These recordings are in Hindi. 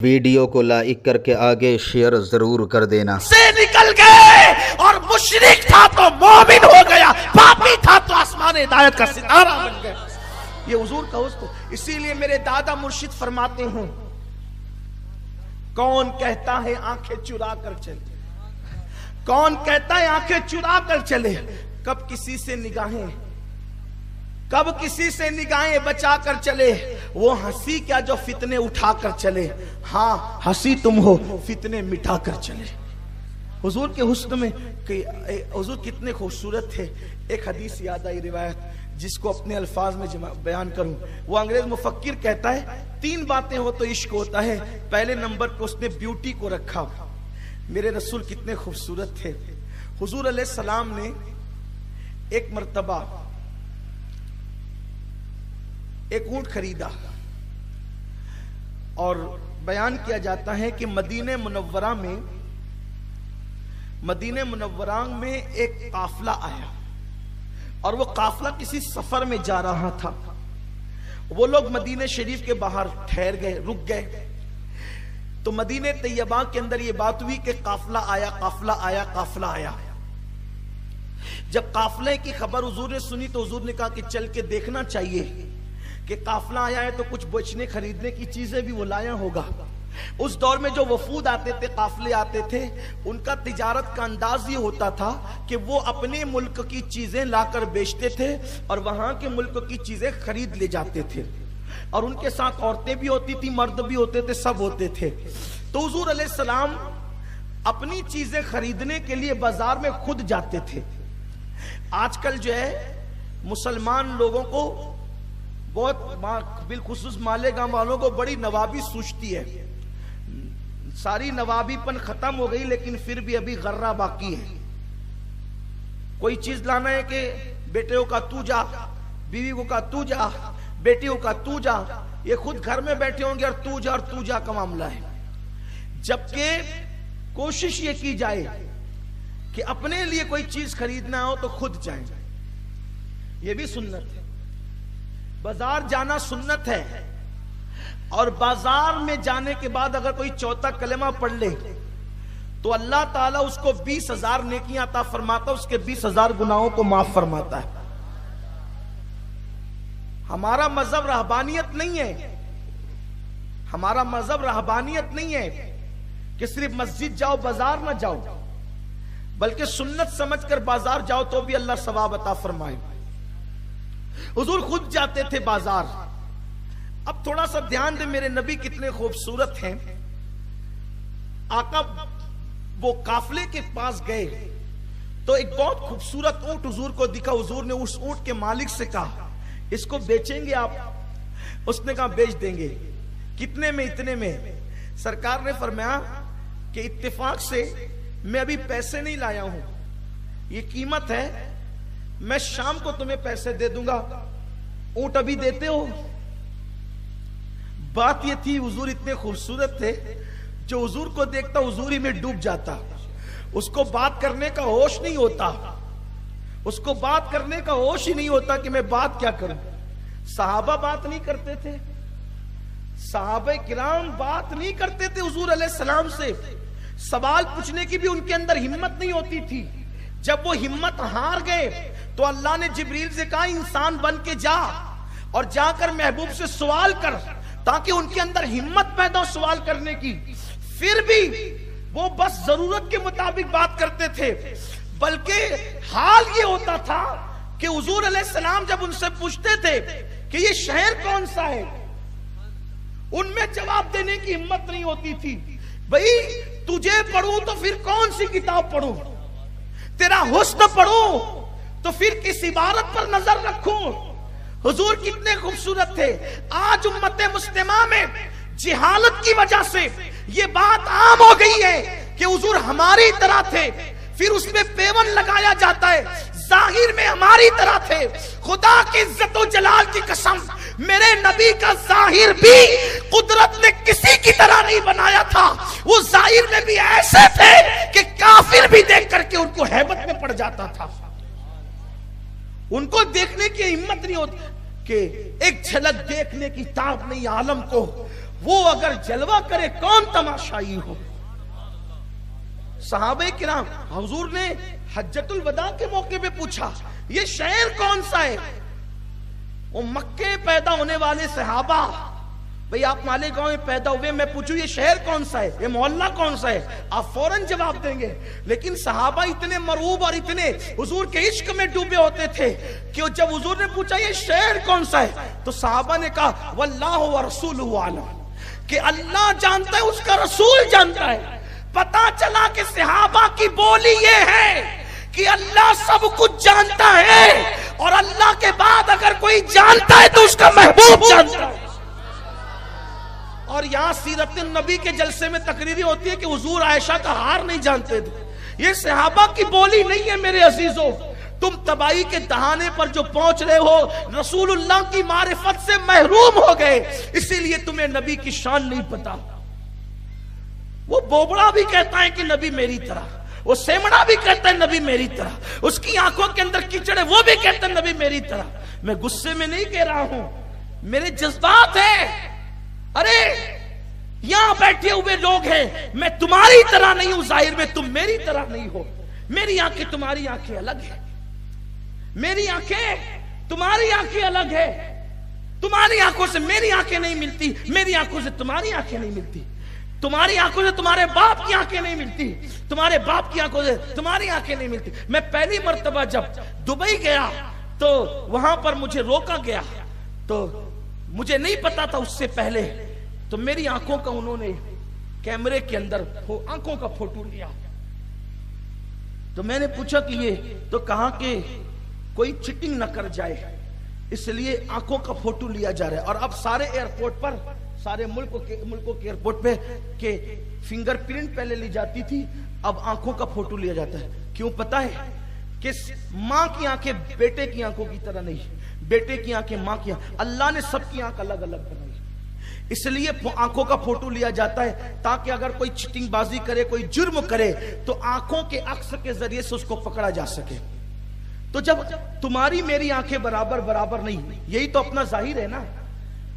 वीडियो को लाइक करके आगे शेयर जरूर कर देना। से निकल गए और मुशरिक था तो मोमिन हो गया, पापी था तो आसमान हिदायत का सितारा बन गया। ये हुजूर का हुस्न। इसीलिए मेरे दादा मुर्शिद फरमाते हैं, कौन कहता है आंखें चुरा कर चले, कौन कहता है आंखें चुरा कर चले, कब किसी से निगाहें बचा कर चले, वो हंसी क्या जो फितने उठा कर चले, हाँ हंसी तुम हो फितने मिटा कर चले। हुजूर के हुस्न में हुजूर कितने खूबसूरत थे। एक हदीस याद आई, रिवायत, जिसको अपने अल्फाज में बयान करूं। वो अंग्रेज मुफक्किर कहता है, 3 बातें हो तो इश्क होता है। पहले नंबर पे उसने ब्यूटी को रखा। मेरे रसूल कितने खूबसूरत थे। हुजूर अलैहिस्सलाम ने एक मर्तबा एक ऊंट खरीदा और बयान किया जाता है कि मदीने मुनव्वरा में एक काफला आया और वो काफला किसी सफर में जा रहा था। वो लोग मदीने शरीफ के बाहर ठहर गए, रुक गए। तो मदीने तैयबा के अंदर ये बात हुई कि काफला आया, काफला आया, काफला आया। जब काफले की खबर हुजूर ने सुनी तो हुजूर ने कहा कि चल के देखना चाहिए कि काफला आया है तो कुछ बेचने खरीदने की चीजें भी वो लाया होगा। उस दौर में जो वफूद आते थे, काफले आते थे, उनका तिजारत का अंदाज ये होता था कि वो अपने मुल्क की चीजें लाकर बेचते थे और वहां के मुल्क की चीजें खरीद ले जाते थे। और उनके साथ औरतें भी होती थी, मर्द भी होते थे, सब होते थे। तो हुजूर अलैहिस्सलाम अपनी चीजें खरीदने के लिए बाजार में खुद जाते थे। आजकल जो है मुसलमान लोगों को बहुत, बिलखुसूस मालेगांव वालों को बड़ी नवाबी सूझती है। सारी नवाबीपन खत्म हो गई, लेकिन फिर भी अभी गर्रा बाकी है। कोई चीज लाना है कि बेटे का तू जा, बीवी को का तू जा, बेटियों का तू जा, ये खुद घर में बैठे होंगे और तू जा का मामला है। जबकि कोशिश ये की जाए कि अपने लिए कोई चीज खरीदना हो तो खुद जाए, ये भी सुन्नत है। बाजार जाना सुन्नत है। और बाजार में जाने के बाद अगर कोई चौथा कलमा पढ़ ले तो अल्लाह ताला उसको 20,000 नेकियां अता फरमाता, उसके 20,000 गुनाहों को माफ फरमाता है। हमारा मजहब रहबानियत नहीं है। हमारा मजहब रहबानियत नहीं है कि सिर्फ मस्जिद जाओ बाजार ना जाओ, बल्कि सुन्नत समझकर बाजार जाओ तो भी अल्लाह सवाब अता फरमाए। हुजूर खुद जाते थे बाजार। अब थोड़ा सा ध्यान दे, मेरे नबी कितने खूबसूरत हैं। आका वो काफले के पास गए तो एक बहुत खूबसूरत ऊंट हुजूर को दिखा। हुजूर ने उस ऊंट के मालिक से कहा, इसको बेचेंगे आप? उसने कहा बेच देंगे। कितने में? इतने में। सरकार ने फरमाया कि इत्तेफाक से मैं अभी पैसे नहीं लाया हूं, ये कीमत है, मैं शाम को तुम्हें पैसे दे दूंगा, ऊंट अभी देते हो? बात ये थी, हुजूर इतने खूबसूरत थे, जो हुजूर को देखता हुजूर ही में डूब जाता। उसको बात करने का होश नहीं होता, उसको बात करने का होश ही नहीं होता कि मैं बात क्या करूं। सहाबा बात नहीं करते थे, सहाबा किराम बात नहीं करते थे हुजूर अलैहिस्सलाम से। सवाल पूछने की भी उनके अंदर हिम्मत नहीं होती थी। जब वो हिम्मत हार गए तो अल्लाह ने जिब्रील से कहा, इंसान बन के जा और जाकर महबूब से सवाल कर, ताकि उनके अंदर हिम्मत पैदा हो सवाल करने की। फिर भी वो बस जरूरत के मुताबिक बात करते थे। बल्कि हाल ये होता था कि हुजूर अलैहिस्सलाम जब उनसे पूछते थे कि ये शहर कौन सा है, उनमें जवाब देने की हिम्मत नहीं होती थी। भाई तुझे पढ़ूं तो फिर कौन सी किताब पढ़ूं, तेरा हुस्न पढ़ूं तो फिर किस इबारत पर नजर रखूं। हुजूर कितने खूबसूरत थे। आज उम्मत मुस्लिमा में जिहालत की वजह से ये बात आम हो गई है कि हुजूर हमारी तरह थे, फिर उसमें पेवन लगाया जाता है, जाहिर में हमारी तरह थे। खुदा की इज्जत और जलाल की कसम, मेरे नबी का जाहिर भी कुदरत ने किसी की तरह नहीं बनाया था। वो जाहिर में भी ऐसे थे कि काफिर भी देख करके उनको हैबत में पड़ जाता था। उनको देखने की हिम्मत नहीं होती कि एक झलक देखने की ताब नहीं आलम को। वो अगर जलवा करे कौन तमाशाई हो। सहाबे किराम हुजूर ने हज्जतुल वदा के मौके पे पूछा ये शहर कौन सा है। वो मक्के पैदा होने वाले सहाबा, भाई आप मालेगांव में पैदा हुए, मैं पूछूं ये शहर कौन सा है, ये मोहल्ला कौन सा है, आप फौरन जवाब देंगे। लेकिन सहाबा इतने मरूब और इतने हुजूर के इश्क में डूबे होते थे कि जब हुजूर ने पूछा ये शहर कौन सा है, तो सहाबा ने कहा वल्लाहु व रसूलुहु आलम, कि अल्लाह जानता है, उसका रसूल जानता है। पता चला कि सहाबा की बोली ये है कि अल्लाह सब कुछ जानता है, और अल्लाह के बाद अगर कोई जानता है तो उसका महबूब जानता है। और यहाँ सीरत नबी के जलसे में तकरीरी होती है कि हुजूर आयशा का हार नहीं जानते थे। ये सहाबा की बोली नहीं है मेरे अजीजों। तुम तबाही के दहाने पर जो पहुंच रहे हो, रसूलुल्लाह की मारिफत से महरूम हो गए, इसीलिए तुम्हें नबी की शान नहीं पता। वो बोबड़ा भी कहता है कि नबी मेरी तरह, वो सेमड़ा भी कहता है नबी मेरी तरह, उसकी आंखों के अंदर कीचड़ है, वो भी कहता है नबी मेरी तरह। मैं गुस्से में नहीं कह रहा हूं, मेरे जज्बात है। अरे यहां बैठे हुए लोग हैं, मैं तुम्हारी तरह नहीं हूं, जाहिर में तुम मेरी तरह नहीं हो। मेरी आंखें तुम्हारी आंखें अलग है, मेरी आंखें तुम्हारी आंखें अलग है। तुम्हारी आंखों से मेरी आंखें नहीं मिलती, मेरी आंखों से तुम्हारी आंखें नहीं मिलती, तुम्हारी आंखों से तुम्हारे बाप की आंखें नहीं मिलती, तुम्हारे बाप की आंखों से तुम्हारी आंखें नहीं मिलती। मैं पहली मर्तबा जब दुबई गया तो वहां पर मुझे रोका गया, तो मुझे नहीं पता था उससे पहले, तो मेरी आंखों का उन्होंने कैमरे के अंदर आंखों का फोटो लिया। तो मैंने पूछा कि ये तो कहा कि कोई चीटिंग न कर जाए, इसलिए आंखों का फोटो लिया जा रहा है। और अब सारे एयरपोर्ट पर, सारे मुल्कों के एयरपोर्ट पे के फिंगरप्रिंट पहले ली जाती थी, अब आंखों का फोटो लिया जाता है। क्यों पता है कि मां की आंखें बेटे की आंखों की तरह नहीं, बेटे की आंखें मां की आंखें, अल्लाह ने सबकी आंख अलग अलग बनाई, इसलिए आंखों का फोटो लिया जाता है, ताकि अगर कोई चिटिंगबाजी करे, कोई जुर्म करे, तो आंखों के अक्स के जरिए से उसको पकड़ा जा सके। तो जब तुम्हारी मेरी आंखें बराबर बराबर नहीं, यही तो अपना जाहिर है ना,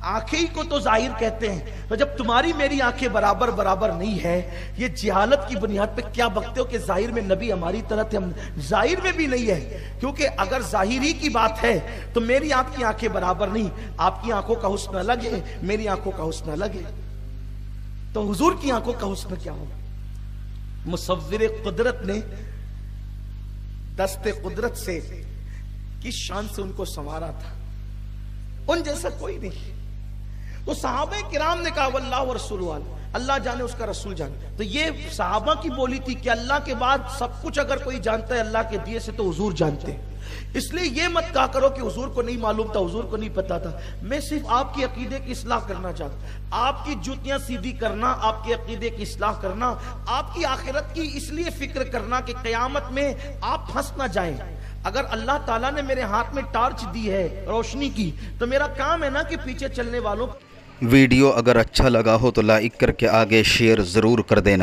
आंखें ही को तो जाहिर कहते हैं। तो जब तुम्हारी मेरी आंखें बराबर बराबर नहीं है, ये जिहालत की बुनियाद पे क्या बकते हो कि जाहिर में नबी हमारी तरह थे, हम जाहिर में भी नहीं है। क्योंकि अगर जाहिरी की बात है तो मेरी आपकी आंखें बराबर नहीं, आपकी आंखों का हुस्न अलग है, मेरी आंखों का हुस्न अलग है। तो हुजूर की आंखों का हुस्न क्या होगा? मुसव्विर कुदरत ने दस्ते कुदरत से किस शान से उनको संवारा था, उन जैसा कोई नहीं। तो सहाबे किराम ने कहा वल्लाहु व रसूलुहु आलम, अल्लाह जाने उसका रसूल जाने। तो ये सहाबा की बोली थी कि अल्लाह के बाद सब कुछ अगर कोई जानता है अल्लाह के दिए से, तो हुजूर जानते हैं। इसलिए ये मत कहा करो कि हुजूर को नहीं मालूम था, हुजूर को नहीं पता था। मैं सिर्फ आपकी अकीदे की इस्लाह करना चाहता हूं, आपकी जूतियां सीधी करना, आपके अकीदे की इस्लाह करना, आपकी आखिरत की इसलिए फिक्र करना कि कयामत में आप फंस ना जाएं। अगर अल्लाह ताला ने मेरे हाथ में टार्च दी है रोशनी की, तो मेरा काम है ना कि पीछे चलने वालों। वीडियो अगर अच्छा लगा हो तो लाइक करके आगे शेयर ज़रूर कर देना।